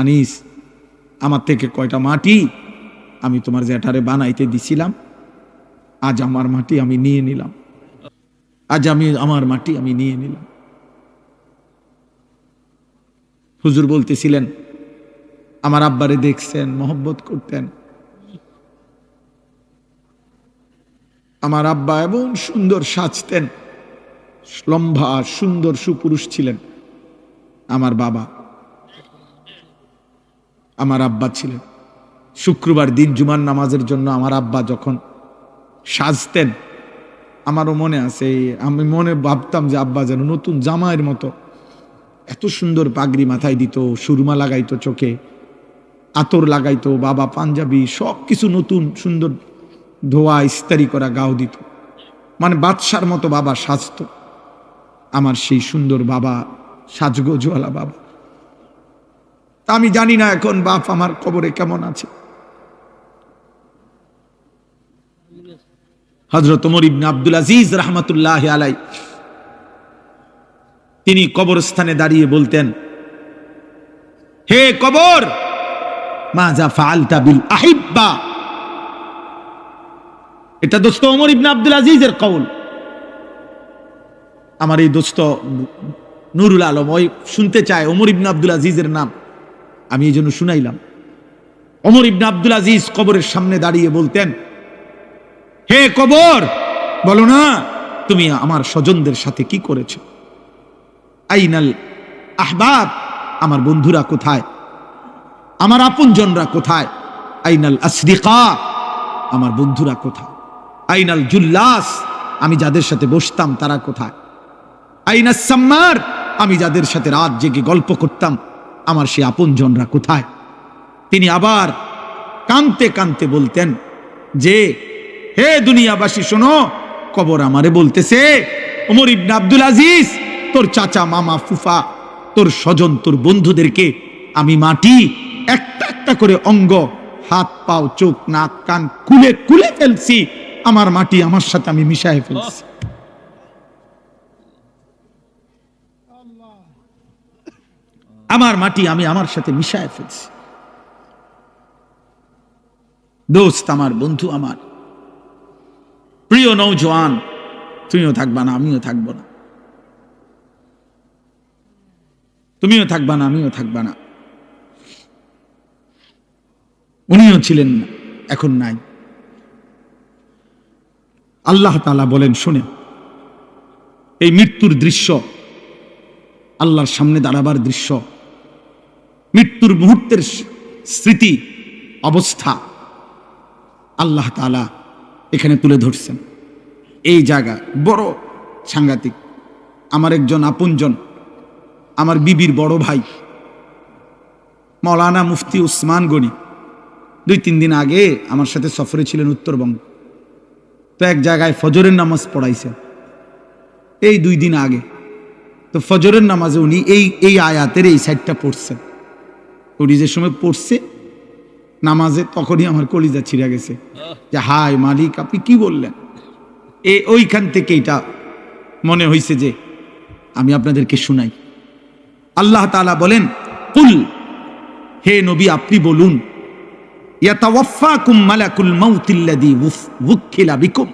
আনিস, আমার থেকে কয়টা মাটি আমি তোমার জ্যাঠারে বানাইতে দিছিলাম, আজ আমার মাটি আমি নিয়ে নিলাম, আজ আমার মাটি আমি নিয়ে নিলাম। হুজুর বলতেছিলেন আমার আব্বারে দেখছেন, মহব্বত করতেন। আমার আব্বা এবং সুন্দর সাজতেন, লম্বা সুন্দর সুপুরুষ ছিলেন। আমার বাবা, আমার আব্বা ছিলেন। শুক্রবার দিন জুমার নামাজের জন্য আমার আব্বা যখন সাজতেন, আমারও মনে আছে, আমি মনে ভাবতাম যে আব্বা যেন নতুন জামাইয়ের মতো এত সুন্দর পাগড়ি মাথায় দিত, সুরমা লাগাইতো চোখে, আতর লাগাইতো, বাবা পাঞ্জাবি সব কিছু নতুন সুন্দর ধোয়া ইস্তারি করা গাও দিত, মানে বাদশার মতো বাবা সাজতো। আমার সেই সুন্দর বাবা, সাজগোজওয়ালা বাবা। তা আমি জানি না এখন বাপ আমার কবরে কেমন আছে। হযরত ওমর ইবনে আব্দুল আজিজ রাহমাতুল্লাহি আলাইহি তিনি কবরস্থানে দাঁড়িয়ে বলতেন, হে কবর, মাজা ফাআলতা বিল আহিব্বা। এটা দোস্ত ওমর ইবনে আব্দুল আজিজের কওল। আমার এই দোস্ত নুরুল আলম ওই শুনতে চায় ওমর ইবনে আব্দুল আজিজের নাম, আমি এই জন্য শুনাইলাম। ওমর ইবনে আব্দুল আজিজ কবরের সামনে দাঁড়িয়ে বলতেন, হে কবর, বলো না তুমি আমার স্বজনদের সাথে কি করেছো? আইনাল আহবাব, আমার বন্ধুরা কোথায়? আমার আপনজনরা কোথায়? আইনাল আসদিকা, আমার বন্ধুরা কোথায়? আইনাল জুল্লাস, আমি যাদের সাথে বসতাম তারা কোথায়? আইনাস সাম্মার, আমি যাদের সাথে রাত জেগে গল্প করতাম আমার সেই আপনজনরা কোথায়? তিনি আবার কাঁদতে কাঁদতে বলতেন যে, হে দুনিয়াবাসী শোনো, কবর আমারে বলতেছে, ওমর ইবনে আব্দুল আজিজ, তোর চাচা, মামা, ফুফা, তোর স্বজন, তোর বন্ধুদেরকে আমি মাটি একটা একটা করে অঙ্গ, হাত, পাও, চোখ, নাক, কান খুলে খুলে ফেলছি, আমার মাটি আমার সাথে আমি মিশায় ফেলছি। আমার মাটি আমি আমার সাথে মিশায় ফেলছি। দোস্ত আমার, বন্ধু আমার, প্রিয় নওজোয়ান, তুমিও থাকবা না, আমিও থাকবো না। তুমিও থাকবা না, আমিও থাকবা না। উনিও ছিলেন না, এখন নাই। আল্লাহ তাআলা বলেন, শুনে এই মৃত্যুর দৃশ্য, আল্লাহর সামনে দাঁড়াবার দৃশ্য, মৃত্যুর মুহূর্তের স্মৃতি অবস্থা আল্লাহ তাআলা এখানে তুলে ধরছেন। এই জায়গা বড় সাংঘাতিক। আমার একজন আপনজন, আমার বিবির বড় ভাই মাওলানা মুফতি উসমান গনি 2-3 দিন আগে আমার সাথে সফরে ছিলেন উত্তরবঙ্গ। তো এক জায়গায় ফজরের নামাজ পড়াইছেন এই 2 দিন আগে। তো ফজরের নামাজে উনি এই আয়াতের এই সাইডটা পড়ছেন। উনি যে সময় পড়ছে নামাজে, তখনই আমার কলিজা ছিঁড়ে গেছে যে হায় মালিক, আপনি কি বললেন? ওইখান থেকে এটা মনে হয়েছে যে আমি আপনাদেরকে শুনাই। আল্লাহ তাআলা বলেন, কুল, হে নবী আপনি বলুন, ইয়াতাওয়াফাকুম মালাকুল মাউতিল্লাযী ওয়াক্কিলা বিকুম,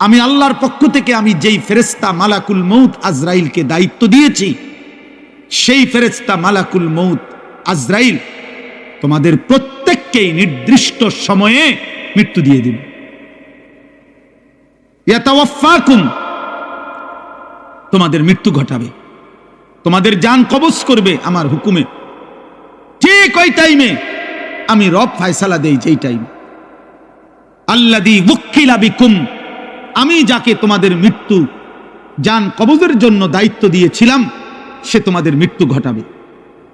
আমি আল্লাহর পক্ষ থেকে আমি যেই ফেরেশতা মালাকুল মউত আজরাইলকে দায়িত্ব দিয়েছি, সেই ফেরেশতা মালাকুল মউত আজরাইল তোমাদের প্রত্যেককেই নির্দিষ্ট সময়ে মৃত্যু দিয়ে দিবে। ইয়াতাওয়াফাকুম, তোমাদের মৃত্যু ঘটাবে, তোমাদের জান কবজ করবে আমার হুকুমে। ঠিক ওই টাইমে আমি রব ফয়সালা দেই, যেই টাইম আল্লাযী ওয়াক্কিলা বিকুম, আমি যাকে তোমাদের মৃত্যু জান কবজের জন্য দায়িত্ব দিয়েছিলাম সে তোমাদের মৃত্যু ঘটাবে।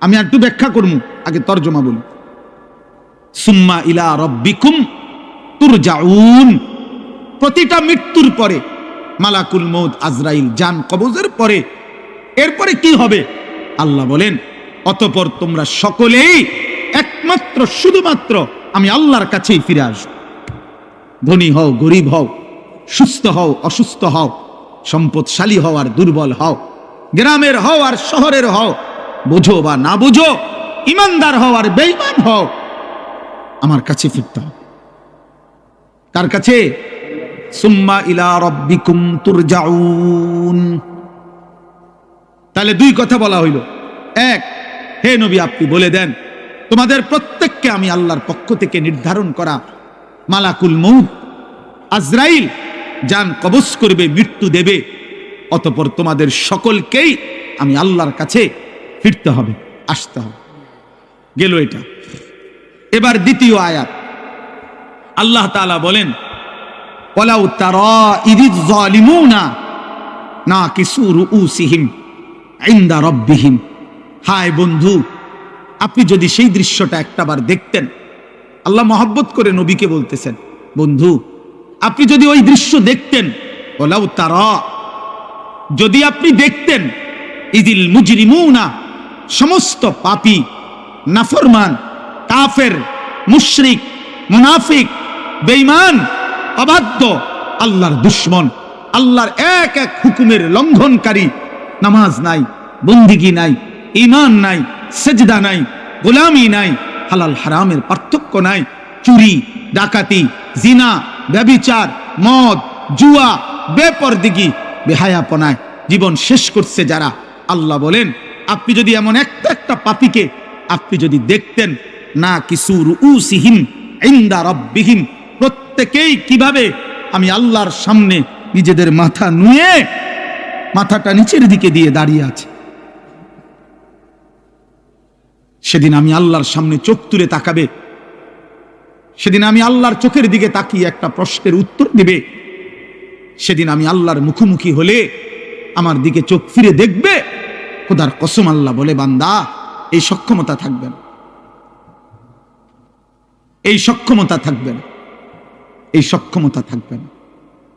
আমি একটু ব্যাখ্যা করব, আগে তরজমা বলি। সুম্মা ইলা রাব্বিকুম তুরজাউন, প্রতিটা মৃত্যুর পরে মালাকুল মউত আজরাইল জান কবজের পরে এরপরে কি হবে? আল্লাহ বলেন, অতঃপর তোমরা সকলেই একমাত্র শুধুমাত্র আমি আল্লাহর কাছেই ফিরে আসো। ধনী হও, গরিব হও, সুস্থ হও, অসুস্থ হও, সম্পদশালী হও আর দুর্বল হও, গ্রামের হও আর শহরের হও, বুঝো বা না বুঝো, ইমানদার হও আর বেঈমান হও, আমার কাছে ফিরতে হবে। কার কাছে? সুম্মা ইলা রাব্বিকুম তুরজাউন। তাহলে দুই কথা বলা হইল। এক, হে নবী আপনি বলে দেন তোমাদের প্রত্যেককে আমি আল্লাহর পক্ষ থেকে নির্ধারণ করা মালাকুল মউত আজরাইল জান কবজ করবে, মৃত্যু দেবে, অতঃপর তোমাদের সকলকেই আমি আল্লাহর কাছে ফিরতে হবে, আসতে হবে। গেল এটা। এবার দ্বিতীয় আয়াত, আল্লাহ তাআলা বলেন ওয়ালাউ তারা ইযিজ যালিমুনা নাকিসু রুউসিহিম ইনদা রাব্বিহিম। হায় বন্ধু, আপনি যদি সেই দৃশ্যটা একটাবার দেখতেন। আল্লাহ মহব্বত করে নবীকে বলতেছেন, বন্ধু আপনি যদি ওই দৃশ্য দেখতেন, ওয়ালাউ তারা, যদি আপনি দেখতেন, ইযিল মুজরিমুনা, সমস্ত পাপী, নাফরমান, কাফের, মুশরিক, মুনাফিক, বেঈমান, অবাধ্য, আল্লাহর দুশমন, আল্লাহর এক এক হুকুমের লঙ্ঘনকারী, নামাজ নাই, বন্দিগি নাই, ঈমান নাই, সেজদা নাই, গোলামি নাই, হালাল হারামের পার্থক্য নাই, চুরি, ডাকাতি, জিনা, ব্যভিচার, মদ, জুয়া, বেপরদিগি, বেহায়াপনায় জীবন শেষ করছে যারা, আল্লাহ বলেন আপনি যদি এমন একটা একটা পাপীকে আপনি যদি দেখতেন, না কিসু রুউসিহিম ইনদা রাব্বিহিম, প্রত্যেকেই কিভাবে আমি আল্লাহর সামনে নিজেদের মাথা নুয়ে মাথাটা নিচের দিকে দিয়ে দাঁড়িয়ে আছে। সেদিন আমি আল্লাহর সামনে চোখ তুলে তাকাবে, সেদিন আমি আল্লাহর চোখের দিকে তাকিয়ে একটা প্রশ্নের উত্তর দিবে, সেদিন আমি আল্লাহর মুখোমুখি হলে আমার দিকে চোখ ফিরে দেখবে। খোদার কসম আল্লাহ বলে, বান্দা এই সক্ষমতা থাকবে না, এই সক্ষমতা থাকবে না, এই সক্ষমতা থাকবে না।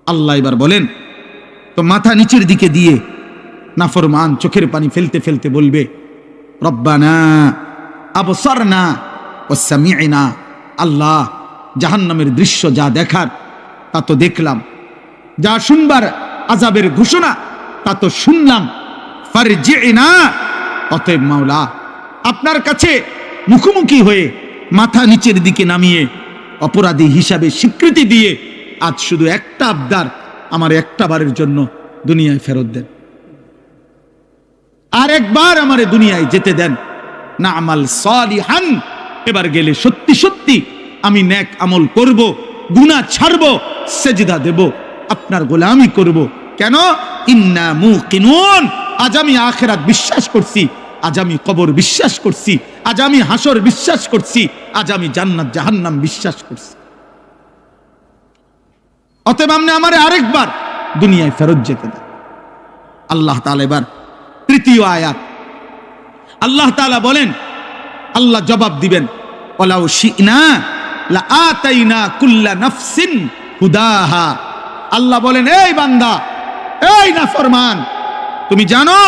আল্লাহ এবার বলেন, তো মাথা নিচের দিকে দিয়ে নাফরমান চোখের পানি ফেলতে ফেলতে বলবে, রব্বানা আবসারনা ওয়া সামি'না, আল্লাহ জাহান্নামের দৃশ্য যা দেখার তা তো দেখলাম, যা শুনবার আযাবের ঘোষণা তা তো শুনলাম, ফারজি'না, অতএব মাওলা আপনার কাছে মুখোমুখি হয়ে মাথা নিচের দিকে নামিয়ে অপরাধী হিসাবে স্বীকৃতি দিয়ে আজ শুধু একটা আবদার, আমার একটা বারের জন্য দুনিয়ায় ফেরত দেন, আর একবার আমারে দুনিয়ায় যেতে দেন, না আমাল সালিহান, এবার গেলে সত্যি সত্যি আমি নেক আমল করব, গুনাহ ছাড়ব, সেজদা দেব, আপনার গোলামি করব। কেন? ইন্না মুকিনুন, আজ আমি আখিরাত বিশ্বাস করছি, আজ আমি কবর বিশ্বাস করছি, আজ আমি হাসর বিশ্বাস করছি, আজ আমি জান্নাত জাহান্নাম বিশ্বাস করছি। অতএব আপনি আমারে আরেকবার দুনিয়ায় ফেরত যেতে দেন। আল্লাহ তাআলা এবার তৃতীয় আয়াত, আল্লাহ তাআলা বলেন, আল্লাহ জবাব দিবেন, ওয়ালাউ শি'না লাআতাইনা কুল্লা নাফসিন হুদাহা। আল্লাহ বলেন, এই বান্দা, এই নাফরমান, তুমি জানো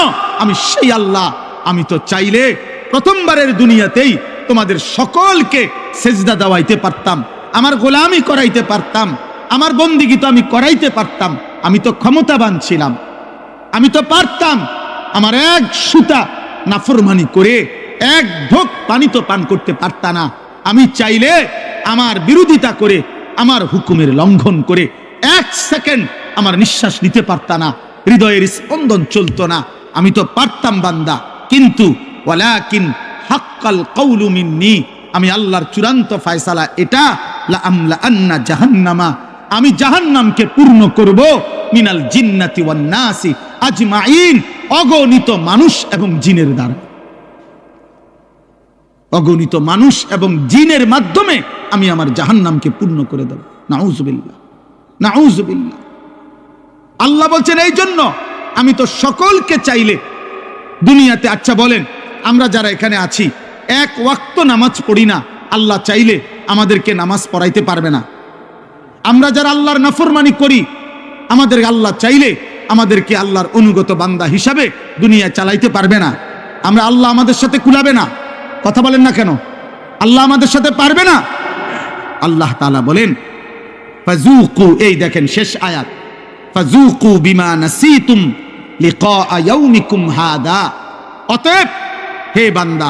আমি সেই আল্লাহ, আমি তো চাইলে প্রথমবারের দুনিয়াতেই তোমাদের সকলকে সেজদা দেওয়াইতে পারতাম, আমার গোলামি করাইতে পারতাম, আমার বন্দিগি তো আমি করাইতে পারতাম, আমি তো ক্ষমতাবান ছিলাম, আমি তো পারতাম। আমার এক সুতা নাফরমানি করে এক ঢোক পানি তো পান করতে পারতা না। আমি চাইলে আমার বিরোধিতা করে, আমার হুকুমের লঙ্ঘন করে এক সেকেন্ড আমার নিঃশ্বাস নিতে পারতা না, হৃদয়ের স্পন্দন চলতো না, আমি তো পারতাম বান্দা। কিন্তু ওয়ালাকিন হাক্কাল কওলু মিন্নি, আমি আল্লাহর চূড়ান্ত ফয়সালা এটা, লা আমলা আন্না জাহান্নামা, আমি জাহান্নামকে পূর্ণ করব, মিনাল জিন্নাতি ওয়ান নাসি আজমাইন, অগণিত মানুষ এবং জিনের দ্বারা, অগণিত মানুষ এবং জিনের মাধ্যমে আমি আমার জাহান্নামকে পূর্ণ করে দেব। নাউযুবিল্লাহ, নাউযুবিল্লাহ। আল্লাহ বলছেন, এই জন্য আমি তো সকলকে চাইলে দুনিয়াতে, আচ্ছা বলেন আমরা যারা এখানে আছি এক ওয়াক্ত নামাজ পড়ি না, আল্লাহ চাইলে আমাদেরকে নামাজ পড়াইতে পারবে না? আমরা যারা আল্লাহর নাফরমানি করি, আমাদের আল্লাহ চাইলে আমাদেরকে আল্লাহর অনুগত বান্দা হিসাবে দুনিয়া চালাইতে পারবে না? আমরা আল্লাহ আমাদের সাথে কুলাবে না? কথা বলেন না কেন? আল্লাহ আমাদের সাথে পারবে না? আল্লাহ তাআলা বলেন, ফাযুকু, এই দেখেন শেষ আয়াত, ফাযুকু বিমা নাসিতুম লিকা ইয়াউমিকুম হাদা। অতএব হে বান্দা,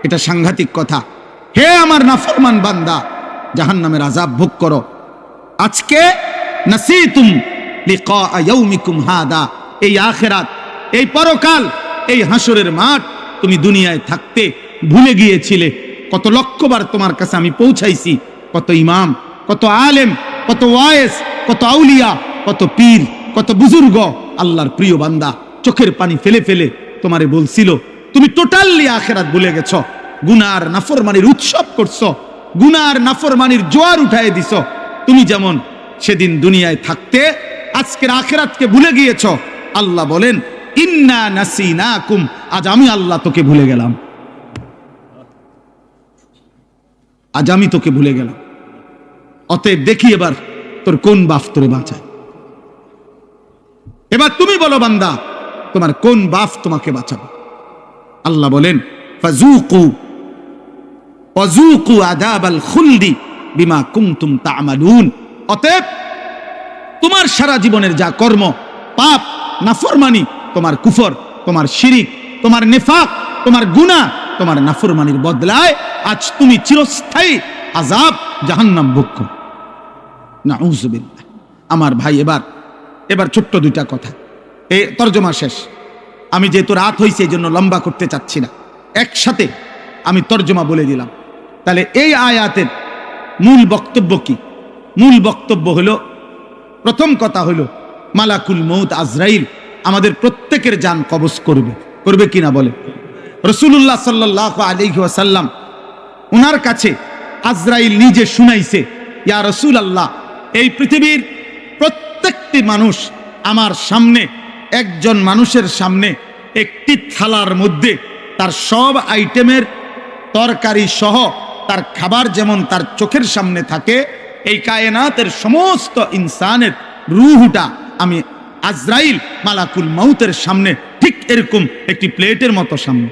এটা সাংঘাতিক কথা। হে আমার নাফরমান বান্দা, জাহান্নামের আযাব ভোগ করো। আজকে নাসিতুম লিকা ইয়াউমিকুম হাদা, এই আখিরাত, এই পরকাল, এই হাসরের মাঠ তুমি দুনিয়ায় থাকতে ভুলে গিয়েছিলে। কত লক্ষবার তোমার কাছে আমি পৌঁছাইছি, কত ইমাম, কত আলেম, কত ওয়াইজ, কত আউলিয়া, কত পীর, কত বুজুর্গ, আল্লাহর প্রিয় বান্দা চোখের পানি ফেলে ফেলে তোমারে বলছিল তুমি টোটালি আখিরাত ভুলে গেছো। গুনার নাফরমানির উৎসব করছো, গুনার নাফরমানির জোয়ার উঠায় দিছো। তুমি যেমন সেদিন দুনিয়ায় থাকতে আজকের আখিরাতকে ভুলে গিয়েছো। আল্লাহ বলেন ইন্না নাসিনাকুম, আজ আমি আল্লাহ তোকে ভুলে গেলাম, আজ আমি তোকে ভুলে গেলাম। অতএব দেখি এবার তোর কোন বাপ তোরে বাঁচায়। এবার তুমি বলো বান্দা, তোমার কোন বাপ তোমাকে বাঁচাবে? আল্লাহ বলেন ফাযুকু ওয়াযুকু আযাবাল খুলদি বিমা কুনতুম তা'মালুন। অতএব তোমার সারা জীবনের যা কর্ম, পাপ, নাফরমানি, তোমার কুফর, তোমার শিরিক, তোমার নেফাক, তোমার গুনাহ, তোমার নাফরমানির বদলায় আজ তুমি চিরস্থায়ী আযাব জাহান্নাম ভোগ করো। নাউযুবিল্লাহ। আমার ভাই, এবার ছোট্ট দুইটা কথা, এই তরজমা শেষ। আমি যেহেতু রাত হয়েছে এই জন্য লম্বা করতে চাচ্ছি না, একসাথে আমি তরজমা বলে দিলাম। তাহলে এই আয়াতের মূল বক্তব্য কি? মূল বক্তব্য হলো, প্রথম কথা হলো মালাকুল মউত আজরাইল আমাদের প্রত্যেকের জান কবজ করবে, করবে কিনা বলে? রাসূলুল্লাহ সাল্লাল্লাহু আলাইহি ওয়াসাল্লাম ওনার কাছে আজরাইল নিজে শুনাইছে, ইয়া রাসূলুল্লাহ, এই পৃথিবীর প্রত্যেকটি মানুষ আমার সামনে, একজন মানুষের সামনে একটি থালার মধ্যে তার সব আইটেমের তরকারি সহ তার খাবার যেমন তার চোখের সামনে থাকে, এই কায়নাতের সমস্ত ইনসানের রূহটা আমি আজরাইল মালাকুল মউতের সামনে ঠিক এরকম একটি প্লেটের মতো সামনে।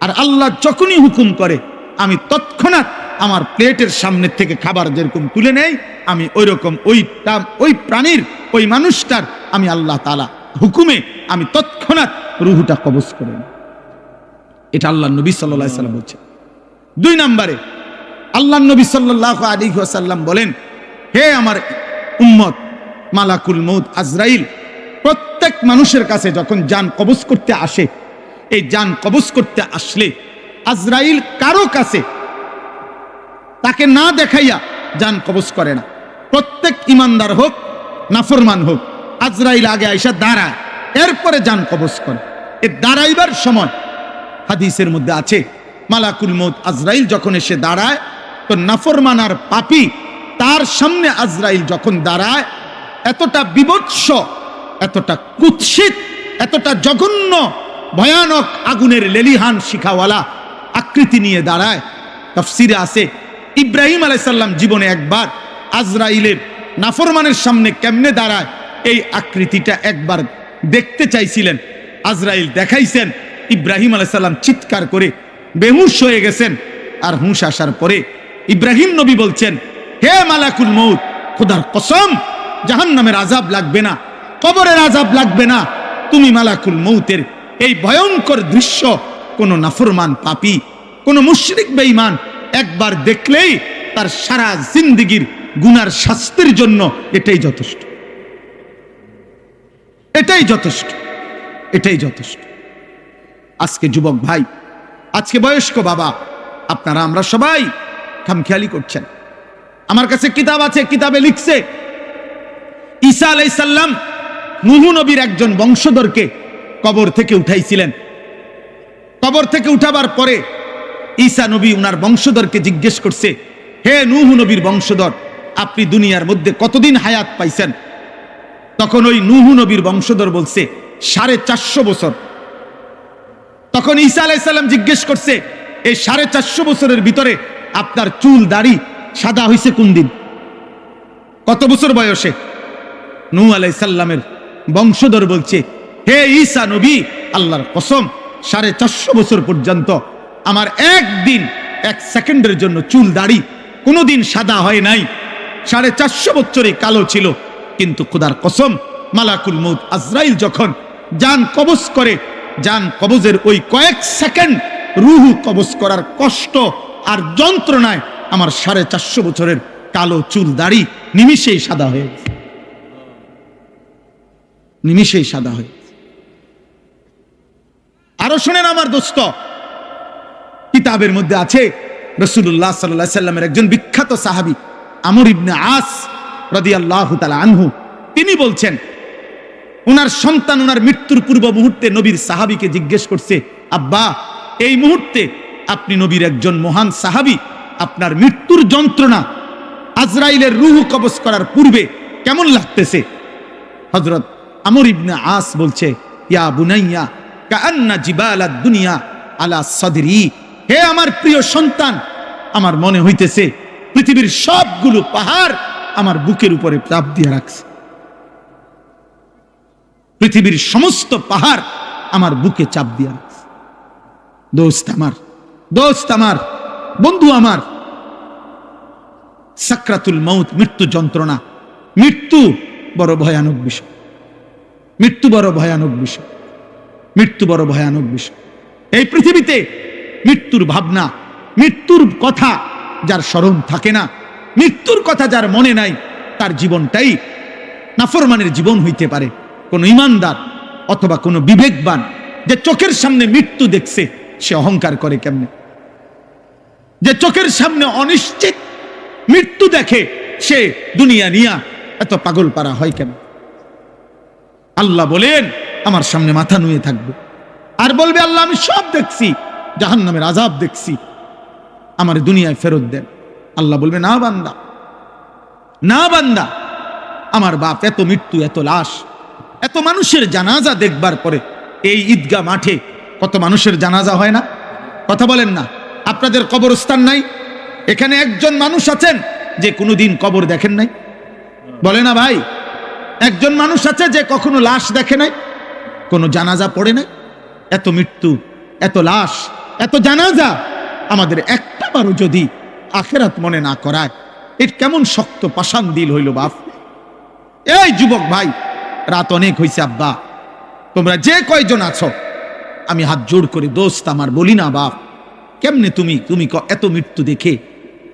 আর আল্লাহ যখনই হুকুম করে আমি তৎক্ষণাৎ আমার প্লেটের সামনে থেকে খাবার যেরকম তুলে নেই, আমি ওইরকম ওই প্রাণীর, ওই মানুষটার আমি আল্লাহ তাআলা হুকুমে আমি তৎক্ষণাৎ রূহটা কবজ করে নিই। এটা আল্লাহ নবী সাল্লাল্লাহু আলাইহি ওয়াসাল্লাম বলছেন। দুই নম্বরে আল্লাহ নবী সাল্লাল্লাহু আলাইহি ওয়াসাল্লাম বলেন, হে আমার উম্মত, মালাকুল মউত আজরাইল প্রত্যেক মানুষের কাছে যখন জান কবজ করতে আসে, এই জান কবজ করতে আসলে আজরাইল কারো কাছে তাকে না দেখাইয়া জান কবজ করে না। প্রত্যেক ইমানদার হোক নাফরমান হোক, আজরাইল আগে আইসা দাঁড়ায়, এরপরে জান কবজ করে। এই দাঁড়াইবার সময় হাদিসের মধ্যে আছে, মালাকুল মউত আজরাইল যখন এসে দাঁড়ায়, তো নাফরমান আর পাপী তার সামনে আজরাইল যখন দাঁড়ায়, এতটা বিভৎস, এতটা কুৎসিত, এতটা জঘন্য, ভয়ানক আগুনের লেলিহান শিখাওয়ালা আকৃতি নিয়ে দাঁড়ায়। তাফসিরে আছে ইব্রাহিম আলাইহিস সালাম জীবনে একবার আজরাইলের নাফরমানের সামনে কেমনে দাঁড়ায় এই আকৃতিটা একবার দেখতে চাইছিলেন। আজরাইল দেখাইছেন, ইব্রাহিম আলাইহিস সালাম চিৎকার করে বেহুশ হয়ে গেছেন। আর হুঁশ আসার পরে ইব্রাহিম নবী বলছেন, হে মালাকুল মউত, খোদার কসম, জাহান্নামের আযাব লাগবে না, কবরের আযাব লাগবে না। তুমি মালাকুল মউতের এই ভয়ঙ্কর দৃশ্য কোন নাফরমান পাপী, কোন মুশরিক বেঈমান একবার দেখলেই তার সারা জিন্দেগীর গুনার শাস্তির জন্য এটাই যথেষ্ট, এটাই যথেষ্ট, এটাই যথেষ্ট। আজকে যুবক ভাই, আজকে বয়স্ক বাবা, আপনারা আমরা সবাই খামখেয়ালি করছেন। আমার কাছে কিতাব আছে, কিতাবে লিখছে ঈসা আলাইহিস সালাম নূহ নবীর একজন বংশধরকে কবর থেকে উঠাইছিলেন। কবর থেকে উঠাবার পরে ঈসা নবী উনার বংশধরকে জিজ্ঞেস করছে, হে নূহ নবীর বংশধর, আপনি দুনিয়ার মধ্যে কতদিন হায়াত পাইছেন? তখন ওই নূহ নবীর বংশধর বলছে 450 বছর। তখন ঈসা আলাইহিস সালাম জিজ্ঞেস করছে, এই 450 বছরের ভিতরে আপনার চুল দাড়ি সাদা হয়েছে কোন দিন, কত বছর বয়সে? নূহ আলাইহিস সালামের বংশধর বলছে, হে ঈসা নবী, আল্লাহর কসম 450 বছর পর্যন্ত আমার একদিন, এক সেকেন্ডের জন্য চুল দাড়ি কোনোদিন সাদা হয় নাই। 450 বছরই কালো ছিল। কিন্তু খোদার কসম, মালাকুল মউত আজরাইল যখন জান কবজ করে, জান কবজের ওই কয়েক সেকেন্ড রুহু কবজ করার কষ্ট আর যন্ত্রণায় আমার 450 বছরের কালো চুল দাড়ি নিমিষেই সাদা হয়ে গেছে, নিমিষেই সাদা হয়ে গেছে। আরো শুনেন আমার দোস্ত, কিতাবের মধ্যে আছে রাসূলুল্লাহ সাল্লাল্লাহু আলাইহি সাল্লামের একজন বিখ্যাত সাহাবী আমর ইবনে আস রাদিয়াল্লাহু তাআলা আনহু, তিনি বলছেন ওনার সন্তান ওনার মৃত্যুর পূর্ব মুহূর্তে নবীর সাহাবীকে জিজ্ঞেস করছে, আব্বা এই মুহূর্তে আপনি নবীর একজন মহান সাহাবী, আপনার মৃত্যুর যন্ত্রণা আজরাইলের রূহ কবজ করার পূর্বে কেমন লাগতেছে? হযরত আমর ইবনে আস বলছে, ইয়া বুনাইয়া কাআন্না জিবালাদ দুনিয়া আলা সাদরি, হে আমার প্রিয় সন্তান, আমার মনে হইতেছে পৃথিবীর সবগুলো পাহাড় আমার বুকের উপরে চাপ দিয়ে রাখছে, পৃথিবীর সমস্ত পাহাড় আমার বুকে চাপ দিয়ে রাখছে। দোস্ত আমার, দোস্ত আমার, বন্ধু আমার, সাকরাতুল মউত, মৃত্যু যন্ত্রণা, মৃত্যু বড় ভয়ানক বিষয়, মৃত্যু বড় ভয়ানক বিষয়, মৃত্যু বড় ভয়ানক বিষয়। এই পৃথিবীতে মৃত্যুর ভাবনা, মৃত্যুর কথা যার স্মরণ থাকে না, মৃত্যুর কথা যার মনে নাই, তার জীবনটাই নাফরমানের জীবন হইতে পারে। কোন ইমানদার অথবা কোন বিবেকবান যে চোখের সামনে মৃত্যু দেখছে, সে অহংকার করে কেমনে? যে চোখের সামনে অনিশ্চিত মৃত্যু দেখে, সে দুনিয়া নিয়া এত পাগল পারা হয় কেন? আল্লাহ বলেন আমার সামনে মাথা নুয়ে থাকবে আর বলবে, আল্লাহ আমি সব দেখছি, জাহান্নামের আযাব দেখছি, আমার দুনিয়ায় ফেরত দেন। আল্লাহ বলবে, না বান্দা, না বান্দা, আমার বাপ এত মৃত্যু, এত লাশ, এত মানুষের জানাজা দেখবার পরে এই ঈদগাহ মাঠে কত মানুষের জানাজা হয় না? কথা বলেন না? আপনাদের কবরস্থান নাই? এখানে একজন মানুষ আছেন যে কোনোদিন কবর দেখেন নাই? বলে না ভাই? একজন মানুষ আছে যে কখনো লাশ দেখে নাই, কোনো জানাজা পড়ে নাই? এত মৃত্যু, এত লাশ, এত জানাজা, আমাদের একটা বারও যদি আখিরাত মনে না করায়, এর কেমন শক্ত পাষাণ দিল হইল বাপ। এই যুবক ভাই, রাত অনেক হয়েছে আব্বা, তোমরা যে কয়জন আছো আমি হাত জোড় করে দোস্ত আমার বলি না বাপ, কেমনে তুমি এত মৃত্যু দেখে,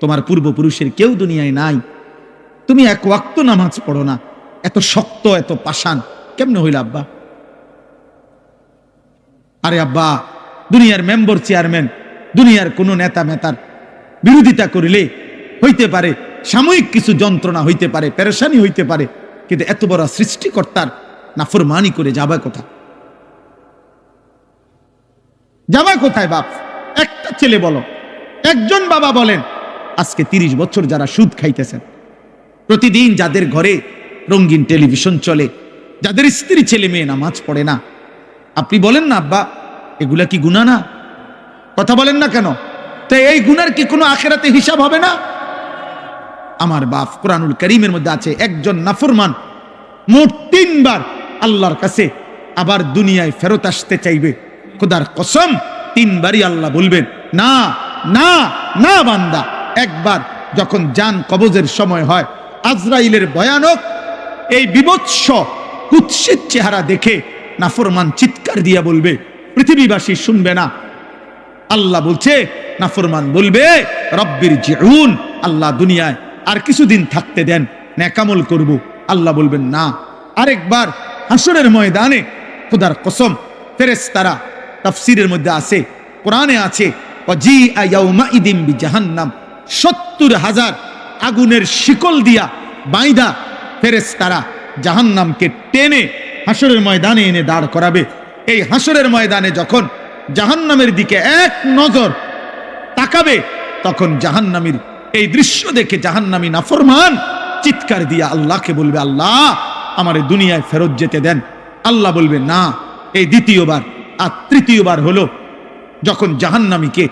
তোমার পূর্বপুরুষের কেউ দুনিয়ায় নাই, তুমি এক ওয়াক্ত নামাজ পড়ো না, এত শক্ত, এত পাষাণ কেমনে হইল আব্বা? আরে আব্বা, দুনিয়ার মেম্বার, চেয়ারম্যান, দুনিয়ার কোন নেতা মেতার বিরোধিতা করিলে হইতে পারে সাময়িক কিছু যন্ত্রণা হইতে পারে, পেরেশানি হইতে পারে, কিন্তু এত বড় সৃষ্টিকর্তার নাফরমানি করে যাবা কোথায়? যাবা কোথায় বাপ? একটা ছেলে বলো, একজন বাবা বলেন, আজকে 30 বছর যারা সুদ খাইতেছেন, প্রতিদিন যাদের ঘরে রঙিন টেলিভিশন চলে, যাদের স্ত্রী ছেলে মেয়ে নামাজ পড়ে না, আপনি বলেন না আব্বা এগুলা কি গুনাহ না? কথা বলেন না কেন? তো এই গুনার কি কোনো আখিরাতে হিসাব হবে না? আমার বাপ, কোরআনুল কারীমের মধ্যে আছে একজন নাফরমান মোট 3 বার আল্লাহর কাছে আবার দুনিয়ায় ফেরত আসতে চাইবে। খোদার কসম 3 বারই আল্লাহ বলবেন, না না না বান্দা। একবার যখন জান কবজের সময় হয়, আজরাইলের ভয়ানক এই বিভৎস কুৎসিত চেহারা দেখে নাফরমান চিৎকার দিয়া বলবে, পৃথিবীবাসী শুনবে না। আল্লাহ বলছে, নাফরমান বলবে, রব্বির জিউন, আল্লাহ দুনিয়ায় আর কিছুদিন থাকতে দেন, নেকামল করব। আল্লাহ বলবেন না। আরেকবার হাসরের ময়দানে খোদার কসম ফেরেশতারা, তাফসীরের মধ্যে আছে, কোরআনে আছে, ওয়াজিআ ইয়াউমাইদিন বিজাহান্নাম, 70,000 আগুনের শিকল দিয়া বাইদা ফেরেশতারা জাহান্নামকে টেনে হাসরের ময়দানে এনে দাঁড় করাবে। এই হাসরের ময়দানে যখন জাহান্নামের দিকে এক নজর তাকাবে, তখন জাহান্নামীর এই দৃশ্য দেখে জাহান্নামী নাফরমান চিৎকার দিয়া আল্লাহকে বলবে, আল্লাহ আমারে দুনিয়ায় ফেরত যেতে দেন। আল্লাহ বলবে না। এই দ্বিতীয়বার। আর তৃতীয়বার হলো যখন জাহান্নামীকে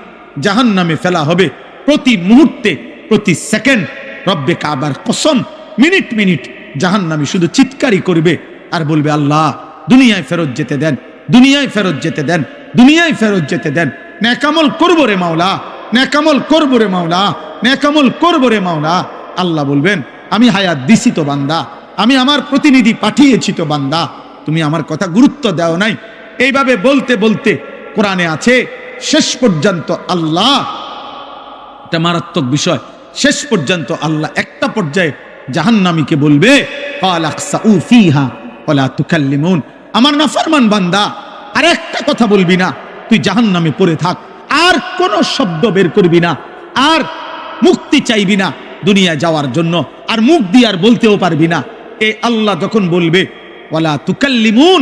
জাহান্নামে ফেলা হবে, প্রতি মুহূর্তে, প্রতি সেকেন্ড, রব্বে কাবার কসম, মিনিট মিনিট জাহান্নামী শুধু চিৎকারই করবে আর বলবে, আল্লাহ দুনিয়ায় ফেরত যেতে দেন, দুনিয়ায় ফেরত যেতে দেন, দুনিয়ায় ফেরত যেতে দেন। নেকামল করবো রে মাওলা, নেকামল করবো রে মাওলা, নেকামল করবো রে মাওলা। আল্লাহ বলবেন, আমি হায়াত দিছি তো বান্দা, আমি আমার প্রতিনিধি পাঠিয়েছি তো বান্দা, তুমি আমার কথা গুরুত্ব দাও নাই। এইভাবে বলতে বলতে কোরআনে আছে, শেষ পর্যন্ত আল্লাহ, এটা মারাত্মক বিষয়, শেষ পর্যন্ত আল্লাহ একটা পর্যায়ে জাহান্নামীকে বলবে, ক্বালা আখসাউ ফীহা ওয়ালা তুকাল্লিমুন, আমার নাফরমান বান্দা আর একটা কথা বলবি না, তুই জাহান্নামে পড়ে থাক, আর কোনো শব্দ বের করবি না, আর মুক্তি চাইবি না দুনিয়া যাওয়ার জন্য, আর মুখ দিয়ে আর বলতেও পারবি না। এই আল্লাহ যখন বলবে ওয়ালা তুকাল্লিমুন,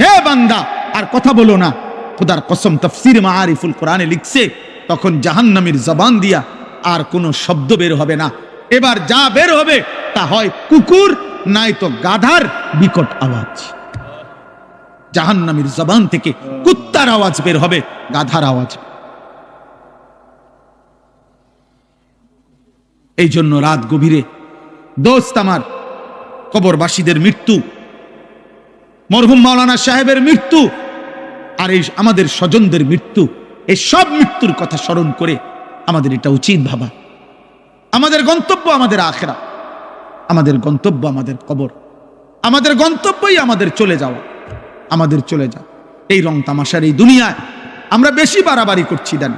হে বান্দা আর কথা বলো না, খোদার কসম তাফসীর মাআরিফুল কোরআনে লিখছে, তখন জাহান্নামীর জবান দিয়া আর কোনো শব্দ বের হবে না। এবার যা বের হবে তা হয় কুকুর, নাই তো গাধার বিকট আওয়াজ। জাহান্নামীর জবান থেকে কুত্তার আওয়াজ বের হবে, গাধার আওয়াজ। এই জন্য রাত গভীরে দোস্ত আমার, কবরবাসীদের মৃত্যু, মরহুম মাওলানা সাহেবের মৃত্যু, আর এই আমাদের স্বজনদের মৃত্যু, এই সব মৃত্যুর কথা স্মরণ করে আমাদের এটা উচিত ভাবা। আমাদের গন্তব্য আমাদের আখিরাত, আমাদের গন্তব্য আমাদের কবর, আমাদের গন্তব্যই আমাদের চলে যাওয়া, আমাদের চলে যাওয়া। এই রং তামাশার এই দুনিয়ায় আমরা বেশি বাড়াবাড়ি করছি। দেন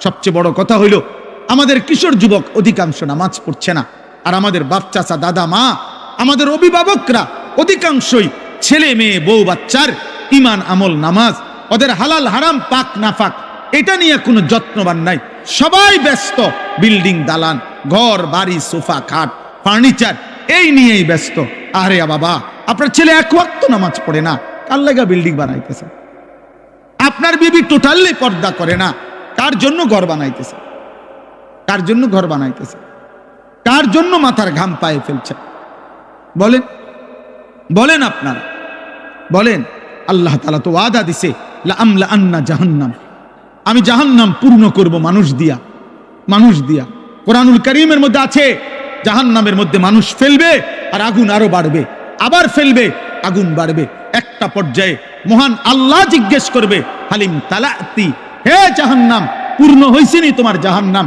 সবচেয়ে বড় কথা হইল আমাদের কিশোর যুবক অধিকাংশ নামাজ পড়ছে না, আর আমাদের বাপ চাচা দাদা মা, আমাদের অভিভাবকরা অধিকাংশই ছেলে মেয়ে বউ বাচ্চার ইমান আমল নামাজ, ওদের হালাল হারাম পাক নাফাক এটা নিয়ে কোনো যত্নবান নাই। সবাই ব্যস্ত বিল্ডিং দালান ঘর বাড়ি সোফা খাট ফার্নিচার এই নিয়েই ব্যস্ত। আরে বাবা, আপনার ছেলে এক ওয়াক্ত নামাজ পড়ে না, কার লাগা বিল্ডিং বানাইতেছে? আপনার বিবি টোটালি পর্দা করে না, কার জন্য ঘর বানাইতেছে? কার জন্য ঘর বানাইতেছে? কার জন্য মাথার ঘাম পায়ে ফেলছে? বলেন বলেন, আপনারা বলেন। আল্লাহ তাআলা তো ওয়াদা দিছে, লা আমলা আন্না জাহান্নাম, আমি জাহান্নাম পূর্ণ করব মানুষ দিয়া, মানুষ দিয়া। কোরআনুল কারীমের মধ্যে আছে জাহান্নামের মধ্যে মানুষ ফেলবে আর আগুন আরো বাড়বে, আবার ফেলবে আগুন বাড়বে। একটা পর্যায়ে মহান আল্লাহ জিজ্ঞেস করবে, হালিম তালাতি, হে জাহান্নাম পূর্ণ হইছেনি তোমার জাহান্নাম?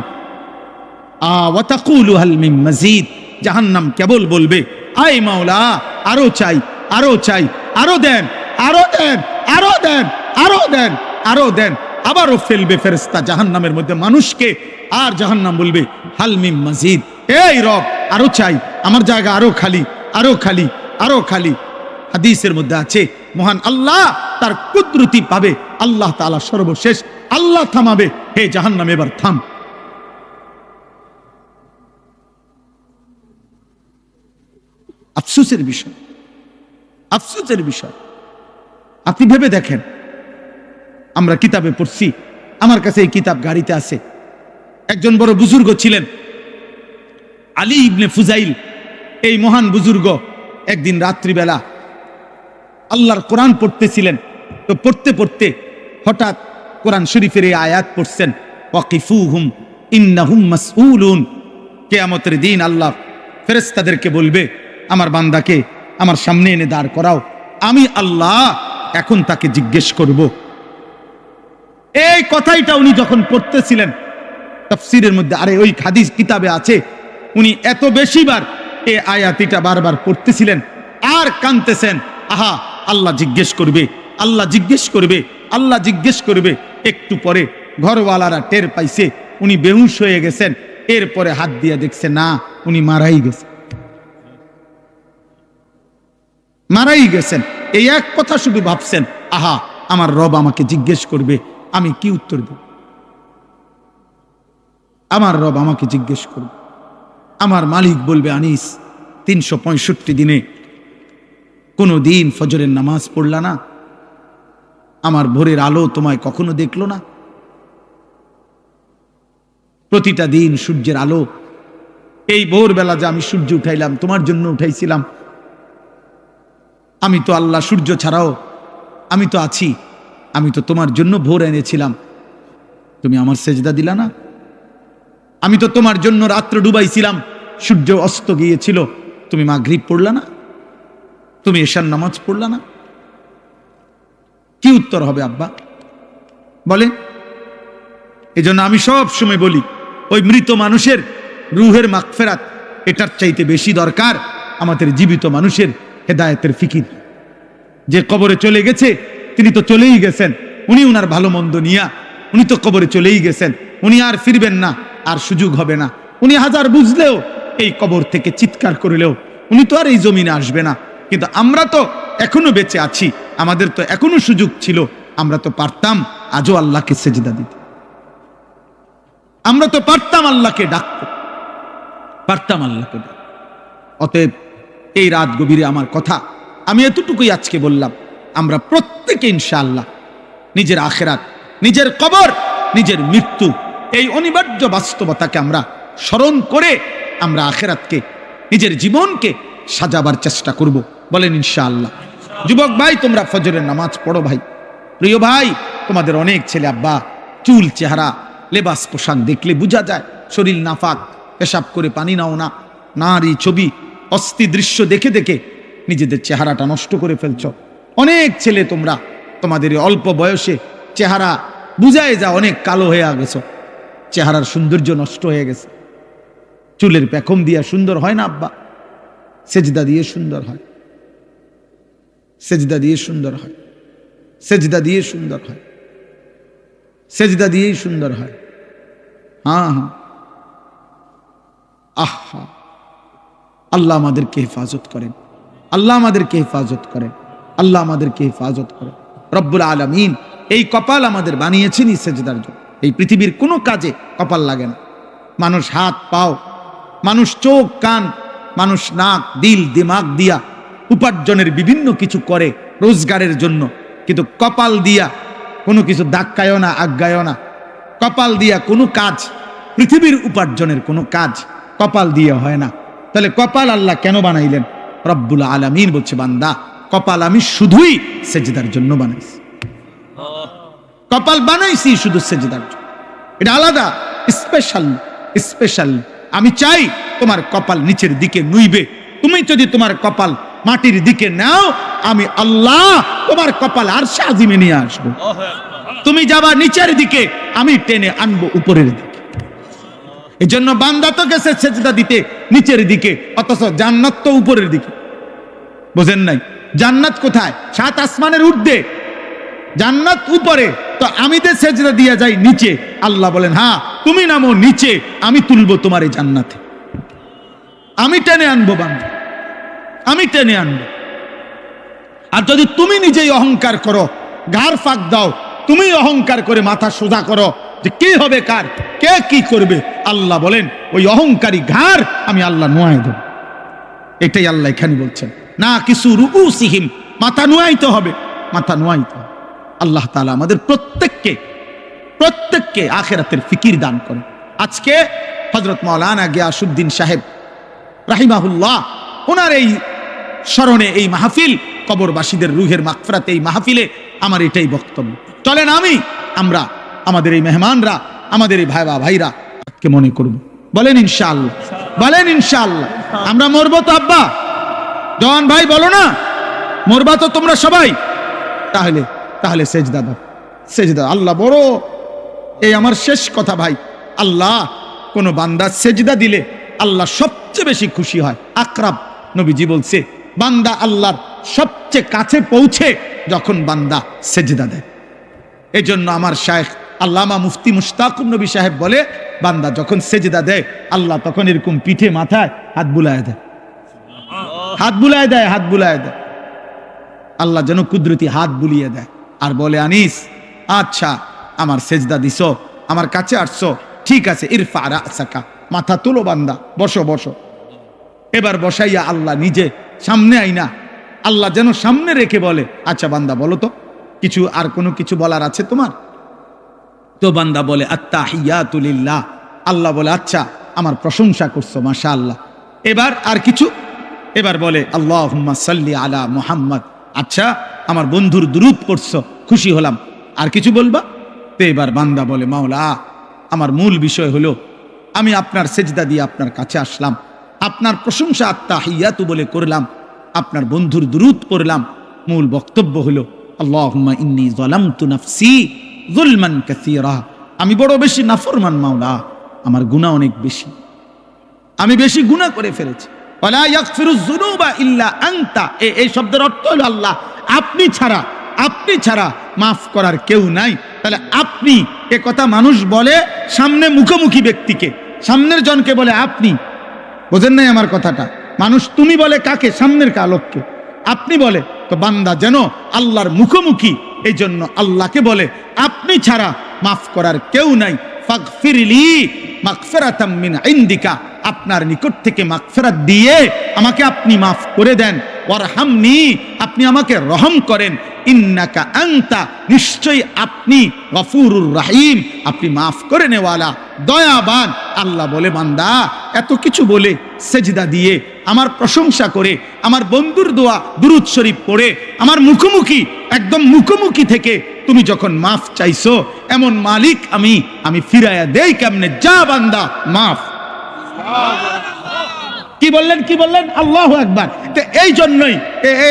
ওয়া তাকুলু হাল মিন মাজিদ, জাহান্নাম কেবল বলবে, আয় মাওলা আরো চাই, আরো চাই, আরো দেন, আরো দেন, আরো দেন, আরো দেন, আরো দেন। আবারও ফেলবে ফেরেশতা জাহান্নামের মধ্যে মানুষকে, আর জাহান্নাম বলবে হাল মিন মাজিদ, এই রব আরো চাই, আমার জায়গা আরো খালি, আরো খালি, আরো খালি। হাদিসের মধ্যে আছে মহান আল্লাহ তার কুদরতি পাবে, আল্লাহ তাআলা সর্বশেষ আল্লাহ থামাবে, হে জাহান্নাম এবার থাম। আফসোসের বিষয়, আফসোসের বিষয়। আপনি ভেবে দেখেন, আমরা কিতাবে পড়ছি, আমার কাছে এই কিতাব গাড়িতে আছে। একজন বড় বুজুর্গ ছিলেন আলী ইবনে ফুজাইল, এই মহান বুজুর্গ একদিন রাত্রিবেলা আল্লাহর কোরআন পড়তেছিলেন। তো পড়তে পড়তে হঠাৎ কোরআন শরীফের এই আয়াত পড়ছেন, ওয়াকিফুহুম ইন্নাহুম মাসউলুন। কিয়ামতের দিন আল্লাহ ফেরেশতাদেরকে বলবে, আমার বান্দাকে আমার সামনে এনে দাঁড় করাও, আমি আল্লাহ এখন তাকে জিজ্ঞেস করব। এই কথাইটা উনি যখন পড়তেছিলেন তাফসীরের মধ্যে, আরে ওই হাদিস কিতাবে আছে, উনি এত বেশিবার এই আয়াতিটা বারবার পড়তেছিলেন আর কাঁদতেছেন, আহা আল্লাহ জিজ্ঞেস করবে, আল্লাহ জিজ্ঞেস করবে, আল্লাহ জিজ্ঞেস করবে। একটু পরে ঘরওয়ালারা টের পাইছে উনি বেহুশ হয়ে গেছেন। এরপরে হাত দিয়ে দেখছে না, উনি মারাই গেছেন, মারাই গেছেন। এই এক কথা শুধু ভাবছেন, আহা আমার রব আমাকে জিজ্ঞেস করবে, আমি কি উত্তর দেব? আমার রব আমাকে জিজ্ঞেস করবে, আমার মালিক বলবে, আনিস 365 দিনে কোনো দিন ফজরের নামাজ পড়লা না? আমার ভোরের আলো তোমায় কখনো দেখলো না? প্রতিটা দিন সূর্যের আলো, এই ভোরবেলা যে আমি সূর্য উঠাইলাম তোমার জন্য উঠাইছিলাম। আমি তো আল্লাহ, সূর্য ছাড়াও আমি তো আছি, আমি তো তোমার জন্য ভোর এনেছিলাম, তুমি আমার সেজদা দিলা না? আমি তো তোমার জন্য রাত্র ডুবাইছিলাম, সূর্য অস্ত গিয়েছিল, তুমি মাগরিব পড়লা না? তুমি এশার নামাজ পড়লা না? কি উত্তর হবে আব্বা বলে? এজন্য আমি সব সময় বলি, ওই মৃত মানুষের রুহের মাগফিরাত এটার চাইতে বেশি দরকার আমাদের জীবিত মানুষের হেদায়েতের ফিকির। যে কবরে চলে গেছে তিনি তো চলেই গেছেন, উনি উনার ভালো মন্দ নিয়া উনি তো কবরে চলেই গেছেন, উনি আর ফিরবেন না, আর সুযোগ হবে না। উনি হাজার বুঝলেও, এই কবর থেকে চিৎকার করলেও উনি তো আর এই জমিনে আসবে না। কিন্তু আমরা তো এখনো বেঁচে আছি, আমাদের তো এখনো সুযোগ ছিল, আমরা তো পারতাম আজও আল্লাহকে সেজদা দিতে, আমরা তো পারতাম আল্লাহকে ডাকতে, পারতাম আল্লাহকে ডাকতে। অতএব এই রাত গভীরে আমার কথা আমি এতটুকুই আজকে বললাম, আমরা প্রত্যেকে ইনশাআল্লাহ নিজের আখিরাত, নিজের কবর, নিজের মৃত্যু, এই অনিবার্য বাস্তবতাকে আমরা স্মরণ করে আমরা আখিরাতকে, নিজের জীবনকে সাজাবার চেষ্টা করব। বলেন ইনশাআল্লাহ। যুবক ভাই, তোমরা ফজরের নামাজ পড়ো ভাই। প্রিয় ভাই, তোমাদের অনেক ছেলে আব্বা, চুল, চেহারা, লেবাস, পোশাক দেখলে বোঝা যায় শরীর নাফাক, পেশাব করে পানি নাও না, নারী ছবি, অস্থি দৃশ্য দেখে দেখে নিজেদের চেহারাটা নষ্ট করে ফেলছ। অনেক ছেলে তোমরা তোমাদের অল্প বয়সে চেহারা বুঝায় যা অনেক কালো হয়ে গেছো, চেহারার সৌন্দর্য নষ্ট হয়ে গেছে। চুলের পেখম দিয়া সুন্দর হয় না আব্বা, সেজদা দিয়ে সুন্দর হয়, সেজদা দিয়ে সুন্দর হয়, সেজদা দিয়ে সুন্দর হয়, সেজদা দিয়েই সুন্দর হয়। হ্যাঁ হ্যাঁ, আহা, আল্লাহ আমাদেরকে হেফাজত করেন, আল্লাহ আমাদেরকে হেফাজত করেন, আল্লাহ আমাদেরকে হেফাজত করেন। রব্বুল আলামিন এই কপাল আমাদের বানিয়েছেনই সেজদার জন্য। এই পৃথিবীর কোনো কাজে কপাল লাগে না। মানুষ হাত পাও, মানুষ চোখ কান, মানুষ নাক দিল দিমাগ দিয়া উপার্জনের বিভিন্ন কিছু করে রোজগারের জন্য, কিন্তু কপাল দিয়া কোনো কিছু দাক্কায়ও না, আজ্ঞায়ও না। কপাল দিয়া কোনো কাজ, পৃথিবীর উপার্জনের কোনো কাজ কপাল দিয়ে হয় না। তাহলে কপাল আল্লাহ কেন বানাইলেন? রব্বুল আলামিন বলছে, বান্দা, কপাল আমি শুধুই সেজদার জন্য বানাইছি, কপাল বানাইছি শুধু সেজদার জন্য। এটা আলাদা, স্পেশাল স্পেশাল। আমি চাই তোমার কপাল নিচের দিকে নুইবে। তুমি যদি তোমার কপাল মাটির দিকে নাও, আমি আল্লাহ তোমার কপাল আরশে আজিমে নিয়ে আসবো। তুমি যাবা নিচের দিকে, আমি টেনে আনবো উপরের দিকে। এই জন্য বান্দা তো গেছে সেজদা দিতে নিচের দিকে, অথচ জান্নাত তো উপরের দিকে। বুঝেন নাই? জান্নাত কোথায়? 7 আসমানের ঊর্ধ্বে, জান্নাত উপরে। তো আমি তো সেজদা দিয়ে যাই নিচে। আল্লাহ বলেন, হ্যাঁ তুমি নামো নিচে, আমি তুলবো তোমার এই জান্নাতে, আমি টেনে আনবো বান্দা, আমি টেনে আনবো। আর যদি তুমি নিজেই অহংকার করো, ঘাড় ফাঁক দাও, তুমি অহংকার করে মাথা সোজা করো যে কি হবে কার, কে কি করবে, আল্লাহ বলেন ওই অহংকারী ঘাড় আমি আল্লাহ নোয়াই দেব। এটাই আল্লাহ এখানে বলছেন, না কিছু রুউসিহিম, মাথা নোয়াইতে হবে, মাথা নোয়াইতে হবে। আল্লাহ তাআলা আমাদের প্রত্যেককে আখিরাতের ফিকির দান করেন। আজকে হযরত মাওলানা গিয়াসউদ্দিন সাহেব রাহিমাহুল্লাহ, ওনার এই স্মরণে এই মাহফিল, কবরবাসীদের রুহের মাগফিরাতে এই মাহফিলে আমার এটাই বক্তব্য। চলেন আমরা আমাদের এই মেহমানরা, আমাদের এই ভাইরা কে মনে করব। বলেন ইনশাআল্লাহ, বলেন ইনশাআল্লাহ। আমরা মরবো তো আব্বা, জওয়ান ভাই বলো না, মরবা তো তোমরা সবাই। তাহলে সেজদা দাও, সেজদা। আল্লাহ বড়, এই আমার শেষ কথা ভাই। আল্লাহ কোন বান্দা সেজদা দিলে আল্লাহ সবচেয়ে বেশি খুশি হয়। আকরাব নবীজি বলছে, বান্দা আল্লাহর সবচেয়ে কাছে পৌঁছে যখন বান্দা সেজদা দেয়। এই জন্য আমার শায়েখ আল্লামা মুফতি মুশতাকুর নবী সাহেব বলে, বান্দা যখন সেজদা দেয় আল্লাহ তখন এরকম পিঠে মাথায় হাত বুলায় দেয়, হাত বুলায় দেয়, হাত বুলায় দেয়। আল্লাহ যেন কুদরতি হাত বুলিয়ে দেয় আর বলে, আনিস আচ্ছা আমার সেজদা দিছো, আমার কাছে আসছো, ঠিক আছে, ইরফা রাসাকা, মাথা তুলো বান্দা, বসো বসো। এবার বসাইয়া আল্লাহ নিজে সামনে আইনা, আল্লাহ যেন সামনে রেখে বলে, আচ্ছা বান্দা বলো তো কিছু, আর কোনো কিছু বলার আছে তোমার? তো বান্দা বলে আত্তাহিয়াতু লিল্লাহ। আল্লাহ বলে, আচ্ছা আমার প্রশংসা করছো, মাশাআল্লাহ। এবার আর কিছু? এবার বলে আল্লাহুম্মা সাল্লি আলা মুহাম্মদ। আচ্ছা আমার বন্ধুর দুরূদ পড়ছো, খুশি হলাম। আর কিছু বলবা? তো এবার বান্দা বলে, মাওলা আমার মূল বিষয় হলো আমি আপনার সেজদা দিয়ে আপনার কাছে আসলাম, আপনার প্রশংসা আত্তাহিয়াতু বলে করলাম, আপনার বন্ধুর দুরূদ পড়লাম। মূল বক্তব্য হলো আল্লাহুম্মা ইন্নী যালামতু নাফসি যুলমান কাসীরা, আমি বড় বেশি নাফরমান মাওলা, আমার গুনাহ অনেক বেশি, আমি বেশি গুনাহ করে ফেলেছি। ওয়ালা ইয়াগফিরুয যুনুবা ইল্লা আনতা, এই শব্দের অর্থ হলো আল্লাহ আপনি ছাড়া মাফ করার কেউ নাই। তাহলে আপনি এ কথা মানুষ বলে সামনে মুখোমুখি ব্যক্তিকে, সামনের জনকে বলে আপনি। বোঝেন নাই আমার কথাটা? মানুষ তুমি বলে কাকে? সামনের কালোককে আপনি বলে। তো বান্দা যেন আল্লাহর মুখোমুখি, এই জন্য আল্লাহকে বলে আপনি ছাড়া মাফ করার কেউ নাই। ফাগফিরলি মাগফিরাতাম মিন ইনদিকা, আপনার নিকট থেকে মাগফিরাত দিয়ে আমাকে আপনি মাফ করে দেন। ওয়ারহামনি, আপনি আমাকে রহম করেন। ইন্নাকা আনতা, নিশ্চয়ই আপনি গফুরুর রহিম, আপনি মাফ করে নেওয়ালা, দয়াবান। আল্লাহ বলে বান্দা এত কিছু বলে সেজদা দিয়ে আমার প্রশংসা করে আমার বন্ধুর দোয়া দুরূদ শরীফ পড়ে আমার মুখোমুখি, একদম মুখোমুখি থেকে তুমি যখন মাফ চাইছো, এমন মালিক আমি ফিরাইয়া দেই কেমনে? যা বান্দা মাফ। কি বললেন? কি বললেন? আল্লাহু আকবার। তো এই জন্যই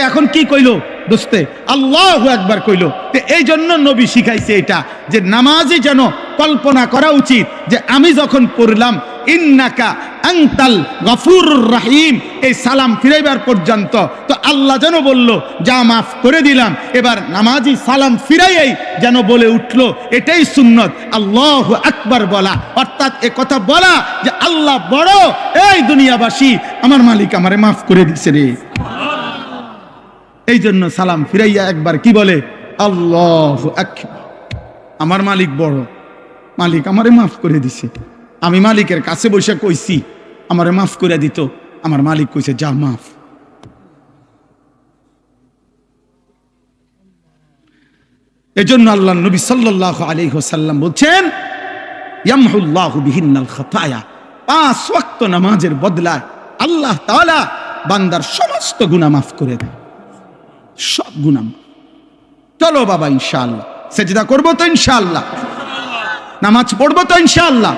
এখন কি কইলো দোস্তে? আল্লাহু আকবার কইলো। তো এই জন্য নবী শিখাইছে এটা, যে নামাজে যেন কল্পনা করা উচিত যে আমি যখন পড়লাম ইন্নাকা আনতাল গফুরুর রহিম, এই সালাম ফিরাইবার পর্যন্ত, তো আল্লাহ যেন বলল যা মাফ করে দিলাম। এবার নামাজি সালাম ফিরাইয়াই যেন বলে উঠলো, এটাই সুন্নত, আল্লাহু আকবার বলা। অর্থাৎ এ কথা বলা যে আল্লাহ বড়, এই দুনিয়াবাসী আমার মালিক আমারে মাফ করে দিছে রে। এই জন্য সালাম ফিরাইয়া একবার কি বলে? আল্লাহু আকবার, আমার মালিক বড়, মালিক আমারে মাফ করে দিছে। আমি মালিকের কাছে বসে কইছি আমারে মাফ করে দিত, আমার মালিক কইছে যা মাফ। এজন্য আল্লাহ নবী সাল্লাল্লাহু আলাইহি ওয়াসাল্লাম বলছেন ইয়ামহুল্লাহু বিহিন্নাল খাতায়া, 5 ওয়াক্ত নামাজের বদলায় আল্লাহ তাআলা বান্দার সমস্ত গুনাহ মাফ করে দেয়, সব গুনাহ। চলো বাবা ইনশাআল্লাহ সেজদা করব তো ইনশাআল্লাহ, নামাজ পড়বো তো ইনশাআল্লাহ।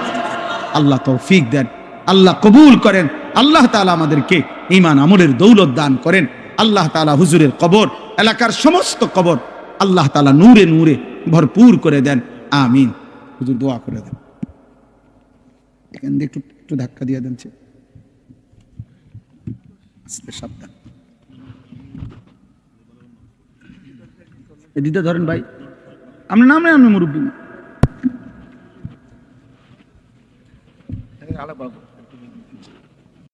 আল্লাহ তৌফিক দেন, আল্লাহ কবুল করেন। আল্লাহ তাআলা আমাদেরকে ঈমান আমলের দৌলত দান করেন। আল্লাহ তাআলা হুজুরের কবর, এলাকার সমস্ত কবর আল্লাহ তাআলা নূরে নূরে ভরপুর করে দেন, আমিন। হুজুর দোয়া করে দেন। এখান দিয়ে একটু ধাক্কা দিয়ে দেন, আস্তে সাবধান। এদিকে ধরেন ভাই, আপনার নাম নেই, আপনি মুরব্বী না।